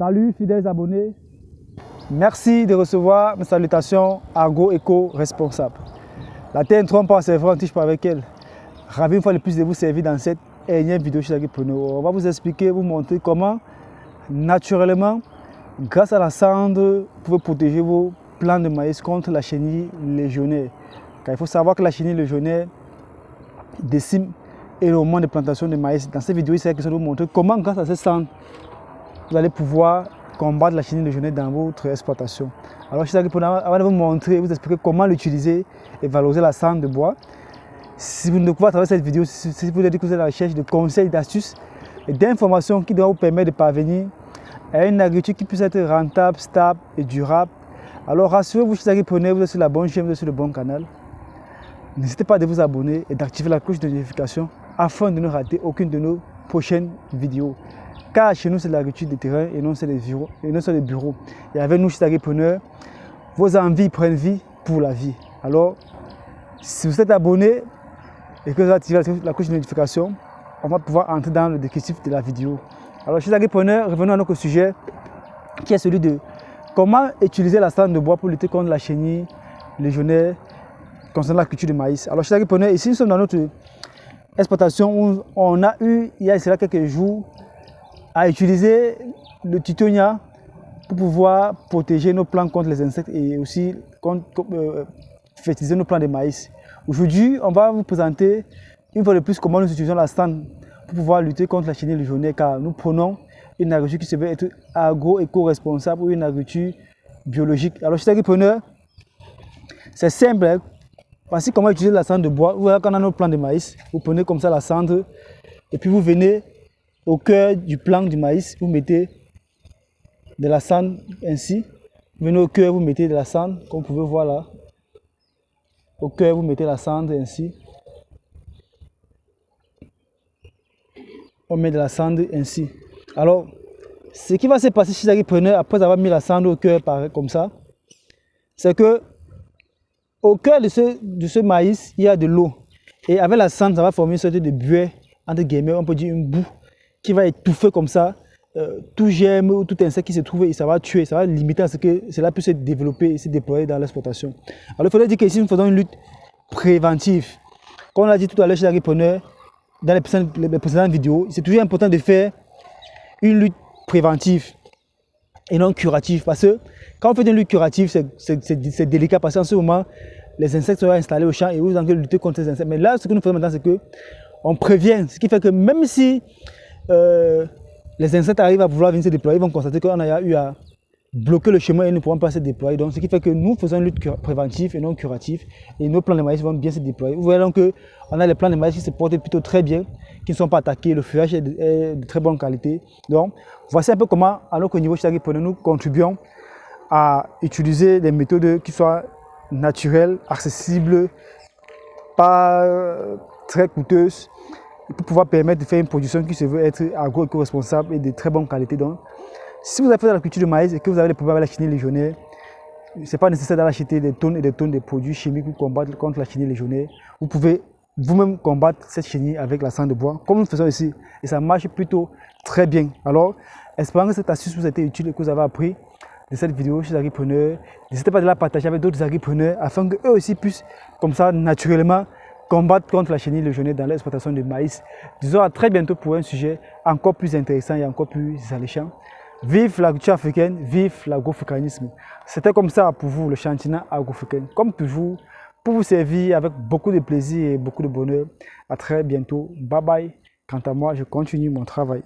Salut fidèles abonnés, merci de recevoir mes salutations agro-éco-responsable. La terre ne trompe pas, c'est vrai, on ne touche pas avec elle. Ravi une fois de plus de vous servir dans cette énième vidéo chez Agripreneur. On va vous expliquer, vous montrer comment naturellement, grâce à la cendre, vous pouvez protéger vos plants de maïs contre la chenille légionnaire. Car il faut savoir que la chenille légionnaire décime énormément de plantations de maïs. Dans cette vidéo, il s'agit de vous montrer comment, grâce à cette cendre, vous allez pouvoir combattre la chenille légionnaire dans votre exploitation. Alors, je suis avant de vous montrer, vous expliquer comment l'utiliser et valoriser la cendre de bois. Si vous ne découvrez à travers cette vidéo, si vous êtes à la recherche de conseils, d'astuces et d'informations qui doivent vous permettre de parvenir à une agriculture qui puisse être rentable, stable et durable, alors rassurez-vous, chez Agripreneur, vous êtes sur la bonne chaîne, vous êtes sur le bon canal. N'hésitez pas à vous abonner et d'activer la cloche de notification afin de ne rater aucune de nos prochaines vidéos. Car chez nous, c'est l'agriculture de terrain et non c'est les bureaux. Et avec nous, chez Agripreneur, vos envies prennent vie pour la vie. Alors, si vous êtes abonné et que vous activez la cloche de notification, on va pouvoir entrer dans le descriptif de la vidéo. Alors, chez Agripreneur, revenons à notre sujet qui est celui de comment utiliser la cendre de bois pour lutter contre la chenille légionnaire concernant la culture de maïs. Alors, chez Agripreneur, ici, nous sommes dans notre exploitation où on a eu, il y a quelques jours, à utiliser le titonia pour pouvoir protéger nos plants contre les insectes et aussi fertiliser nos plants de maïs. Aujourd'hui, on va vous présenter une fois de plus comment nous utilisons la cendre pour pouvoir lutter contre la chenille légionnaire, car nous prenons une agriculture qui se veut être agro-éco-responsable ou une agriculture biologique. Alors, chez Agripreneur, c'est simple. Hein? Voici comment utiliser la cendre de bois. Vous voyez qu'on a nos plants de maïs, vous prenez comme ça la cendre et puis vous venez au cœur du plant du maïs, vous mettez de la cendre ainsi. Vous venez au cœur, vous mettez de la cendre, comme vous pouvez voir là. Au cœur, vous mettez la cendre ainsi. On met de la cendre ainsi. Alors, ce qui va se passer chez Agripreneur après avoir mis la cendre au cœur comme ça, c'est que au cœur de ce maïs, il y a de l'eau. Et avec la cendre, ça va former une sorte de buée, entre guillemets, on peut dire une boue, qui va étouffer comme ça tout germe ou tout insecte qui se trouve et ça va tuer, ça va limiter à ce que cela puisse se développer et se déployer dans l'exploitation. Alors il faudrait dire qu'ici nous faisons une lutte préventive. Comme on l'a dit tout à l'heure chez Agripreneur, dans les précédentes vidéos, c'est toujours important de faire une lutte préventive et non curative. Parce que quand on fait une lutte curative, c'est délicat parce qu'en ce moment, les insectes seront installés au champ et vous allez lutter contre ces insectes. Mais là, ce que nous faisons maintenant, c'est qu'on prévient. Ce qui fait que même si les insectes arrivent à vouloir venir se déployer, ils vont constater qu'on a eu à bloquer le chemin et ils ne pourront pas se déployer. Donc, ce qui fait que nous faisons une lutte préventive et non curative et nos plants de maïs vont bien se déployer. Vous voyez donc qu'on a les plants de maïs qui se portent plutôt très bien, qui ne sont pas attaqués, le feuillage est de très bonne qualité. Donc, voici un peu comment, à notre niveau chez Agripreneur, nous contribuons à utiliser des méthodes qui soient naturelles, accessibles, pas très coûteuses, pour pouvoir permettre de faire une production qui se veut être agro-éco-responsable et de très bonne qualité. Donc, si vous avez fait de la culture de maïs et que vous avez des problèmes avec la chenille légionnaire, ce n'est pas nécessaire d'acheter des tonnes et des tonnes de produits chimiques pour combattre contre la chenille légionnaire. Vous pouvez vous-même combattre cette chenille avec la cendre de bois, comme nous le faisons ici. Et ça marche plutôt très bien. Alors, espérant que cette astuce vous a été utile et que vous avez appris de cette vidéo chez les Agripreneurs. N'hésitez pas à la partager avec d'autres agripreneurs afin qu'eux aussi puissent, comme ça, naturellement, combattre contre la chenille légionnaire dans l'exploitation de maïs. Disons à très bientôt pour un sujet encore plus intéressant et encore plus alléchant. Vive l'agriculture africaine, vive l'agroafricanisme. C'était comme ça pour vous, le chantinet agroafricain. Comme toujours, pour vous servir avec beaucoup de plaisir et beaucoup de bonheur. À très bientôt. Bye bye. Quant à moi, je continue mon travail.